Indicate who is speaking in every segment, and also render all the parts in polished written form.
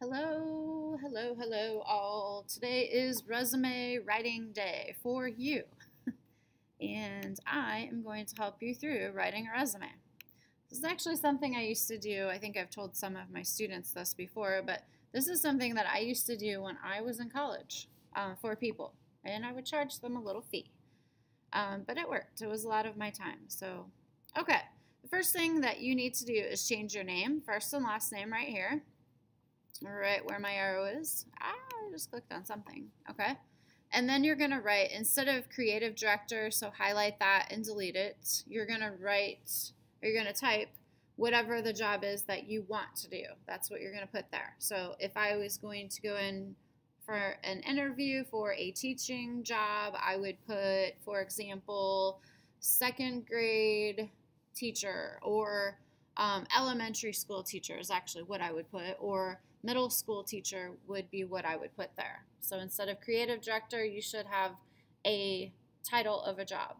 Speaker 1: Hello, hello, hello all. Today is resume writing day for you. And I am going to help you through writing a resume. This is actually something I used to do. I think I've told some of my students this before, but this is something that I used to do when I was in college for people. And I would charge them a little fee. But it worked. It was a lot of my time. So, okay. The first thing that you need to do is change your name, first and last name right here. Right where my arrow is. I just clicked on something. Okay. And then you're going to write, instead of creative director, so highlight that and delete it, you're going to write, or you're going to type whatever the job is that you want to do. That's what you're going to put there. So if I was going to go in for an interview for a teaching job, I would put, for example, second grade teacher, or elementary school teacher is actually what I would put, or middle school teacher would be what I would put there. So instead of creative director, you should have a title of a job.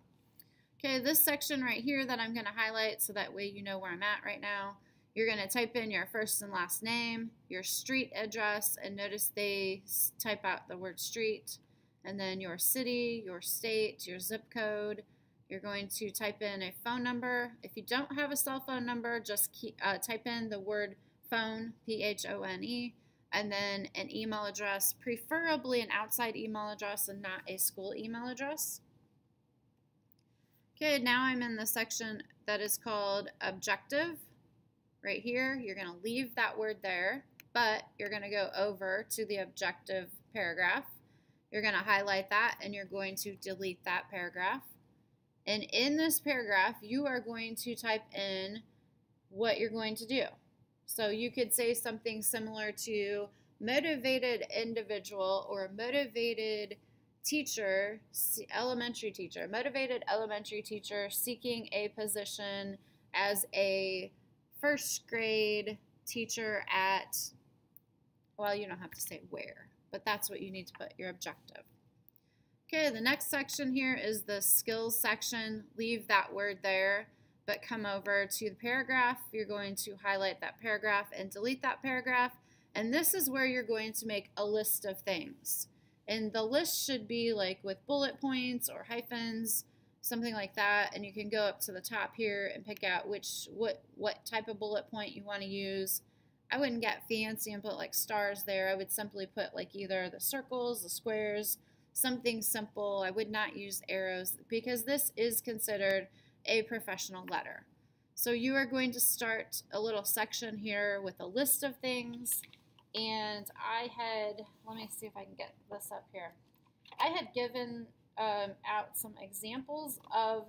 Speaker 1: Okay, this section right here that I'm going to highlight so that way you know where I'm at right now. You're going to type in your first and last name, your street address, and notice they type out the word street, and then your city, your state, your zip code. You're going to type in a phone number. If you don't have a cell phone number, just type in the word phone, P-H-O-N-E, and then an email address, preferably an outside email address and not a school email address. Okay, now I'm in the section that is called objective. Right here, you're going to leave that word there, but you're going to go over to the objective paragraph. You're going to highlight that, and you're going to delete that paragraph. And in this paragraph, you are going to type in what you're going to do. So you could say something similar to motivated individual, or motivated teacher, motivated elementary teacher seeking a position as a first grade teacher at, well, you don't have to say where, but that's what you need to put, your objective. Okay, the next section here is the skills section. Leave that word there, but come over to the paragraph. You're going to highlight that paragraph and delete that paragraph. And this is where you're going to make a list of things. And the list should be like with bullet points or hyphens, something like that. And you can go up to the top here and pick out what type of bullet point you want to use. I wouldn't get fancy and put like stars there. I would simply put like either the circles, the squares, something simple. I would not use arrows because this is considered a professional letter. So you are going to start a little section here with a list of things, and let me see if I can get this up here. I had given out some examples of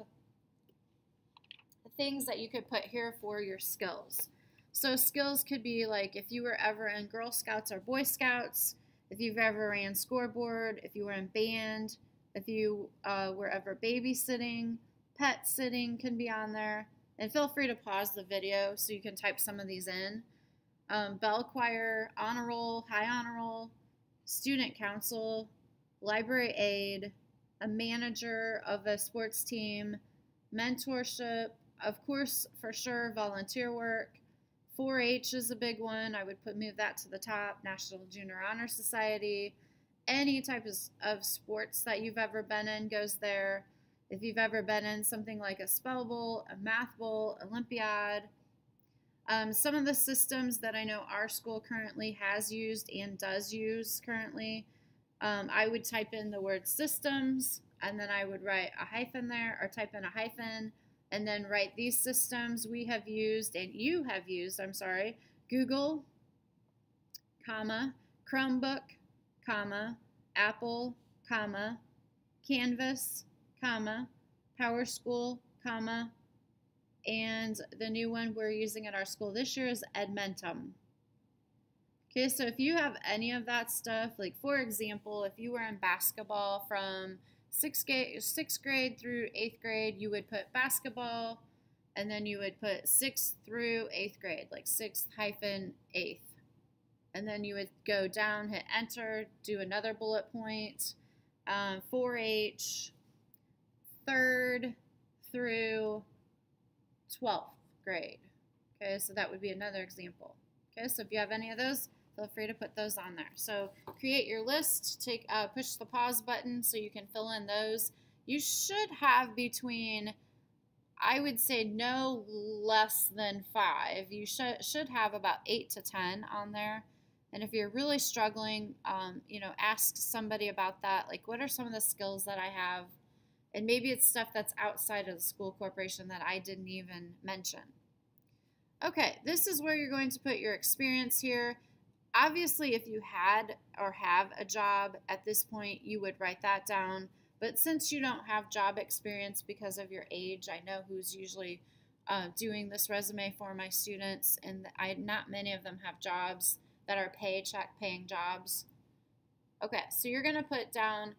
Speaker 1: things that you could put here for your skills. So skills could be like if you were ever in Girl Scouts or Boy Scouts, if you've ever ran scoreboard, if you were in band, if you were ever babysitting, pet sitting can be on there. And feel free to pause the video so you can type some of these in. Bell choir, honor roll, high honor roll, student council, library aide, a manager of a sports team, mentorship, of course, for sure, volunteer work. 4-H is a big one. I would move that to the top. National Junior Honor Society. Any type of sports that you've ever been in goes there. If you've ever been in something like a spell bowl, a math bowl, Olympiad. Some of the systems that I know our school currently has used and does use currently, I would type in the word systems, and then I would write a hyphen there, or type in a hyphen, and then write these systems we have used, and you have used, Google, comma, Chromebook, comma, Apple, comma, Canvas, comma, PowerSchool, comma, and the new one we're using at our school this year is Edmentum. Okay, so if you have any of that stuff, like for example, if you were in basketball from 6th grade through 8th grade, you would put basketball, and then you would put 6th through 8th grade, like 6th hyphen 8th. And then you would go down, hit enter, do another bullet point, 4-H, 3rd through 12th grade. Okay, so that would be another example. Okay, so if you have any of those, feel free to put those on there. So create your list, push the pause button so you can fill in those. You should have between, I would say, no less than 5. You should have about 8 to 10 on there. And if you're really struggling, ask somebody about that. Like, what are some of the skills that I have? And maybe it's stuff that's outside of the school corporation that I didn't even mention. Okay, this is where you're going to put your experience here. Obviously, if you had or have a job at this point, you would write that down. But since you don't have job experience because of your age, I know who's usually doing this resume for my students, and not many of them have jobs that are paycheck paying jobs. Okay, so you're going to put down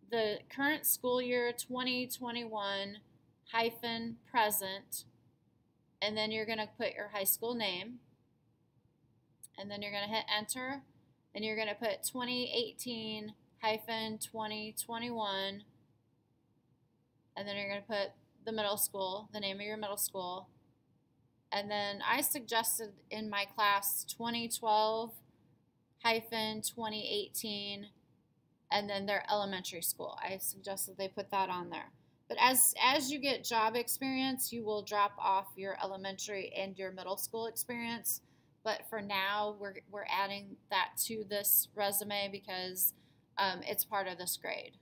Speaker 1: the current school year 2021-present, and then you're going to put your high school name, and then you're going to hit enter, and you're going to put 2018-2021, and then you're going to put the middle school, the name of your middle school. And then I suggested in my class 2012-2018, and then their elementary school. I suggested they put that on there. But as you get job experience, you will drop off your elementary and your middle school experience. But for now, we're adding that to this resume because it's part of this grade.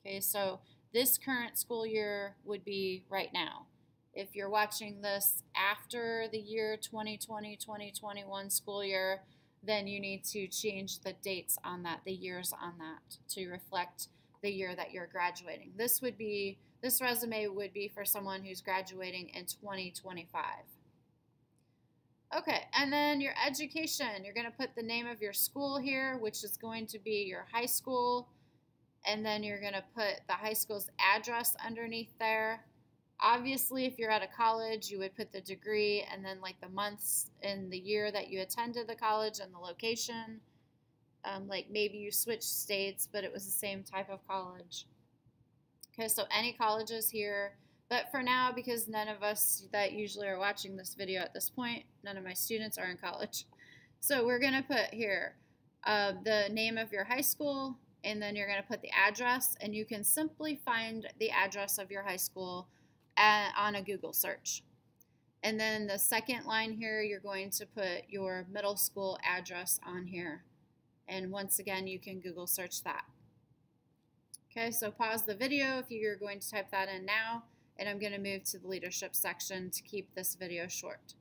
Speaker 1: Okay, so this current school year would be right now. If you're watching this after the year 2020-2021 school year, then you need to change the dates on that, the years on that, to reflect the year that you're graduating. This resume would be for someone who's graduating in 2025. Okay, and then your education. You're going to put the name of your school here, which is going to be your high school, and then you're going to put the high school's address underneath there. Obviously, if you're at a college, you would put the degree and then like the months and the year that you attended the college and the location. Like maybe you switched states, but it was the same type of college. Okay, so any colleges here. But for now, because none of us that usually are watching this video at this point, none of my students are in college. So we're going to put here the name of your high school, and then you're going to put the address, and you can simply find the address of your high school on a Google search. And then the second line here, you're going to put your middle school address on here. And once again, you can Google search that. Okay, so pause the video if you're going to type that in now, and I'm going to move to the leadership section to keep this video short.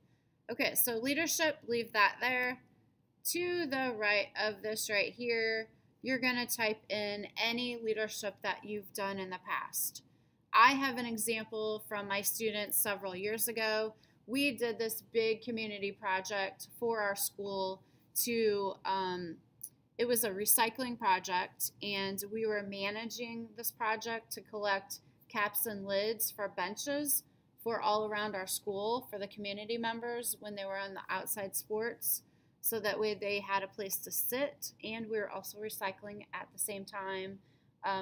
Speaker 1: Okay, so leadership, leave that there. To the right of this right here, you're going to type in any leadership that you've done in the past. I have an example from my students several years ago. We did this big community project for our school to, it was a recycling project, and we were managing this project to collect caps and lids for benches for all around our school for the community members when they were on the outside sports, so that way they had a place to sit, and we were also recycling at the same time.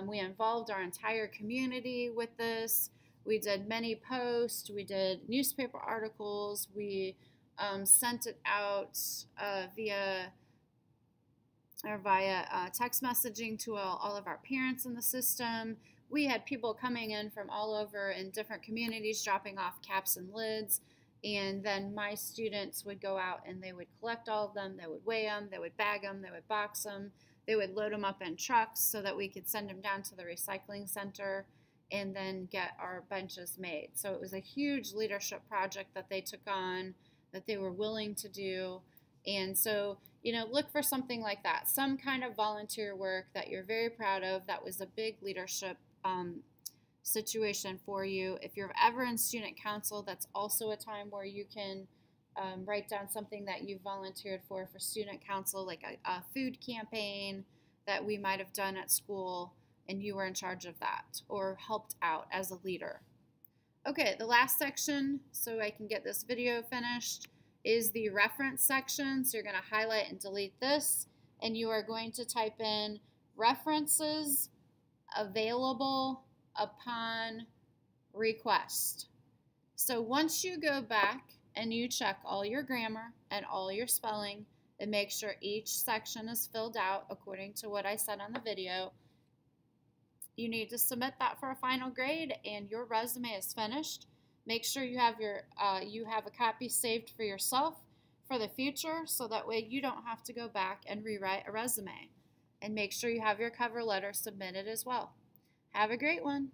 Speaker 1: We involved our entire community with this. We did many posts. We did newspaper articles. We sent it out via text messaging to all of our parents in the system. We had people coming in from all over in different communities dropping off caps and lids, and then my students would go out and they would collect all of them. They would weigh them, they would bag them, they would box them. They would load them up in trucks so that we could send them down to the recycling center and then get our benches made. So it was a huge leadership project that they took on, that they were willing to do. And so, look for something like that, some kind of volunteer work that you're very proud of. That was a big leadership situation for you. If you're ever in student council, that's also a time where you can write down something that you volunteered for student council, like a food campaign that we might have done at school and you were in charge of that or helped out as a leader. Okay, the last section, so I can get this video finished, is the reference section. So you're going to highlight and delete this, and you are going to type in references available upon request. So once you go back and you check all your grammar and all your spelling, and make sure each section is filled out according to what I said on the video. You need to submit that for a final grade, and your resume is finished. Make sure you have a copy saved for yourself for the future, so that way you don't have to go back and rewrite a resume. And make sure you have your cover letter submitted as well. Have a great one.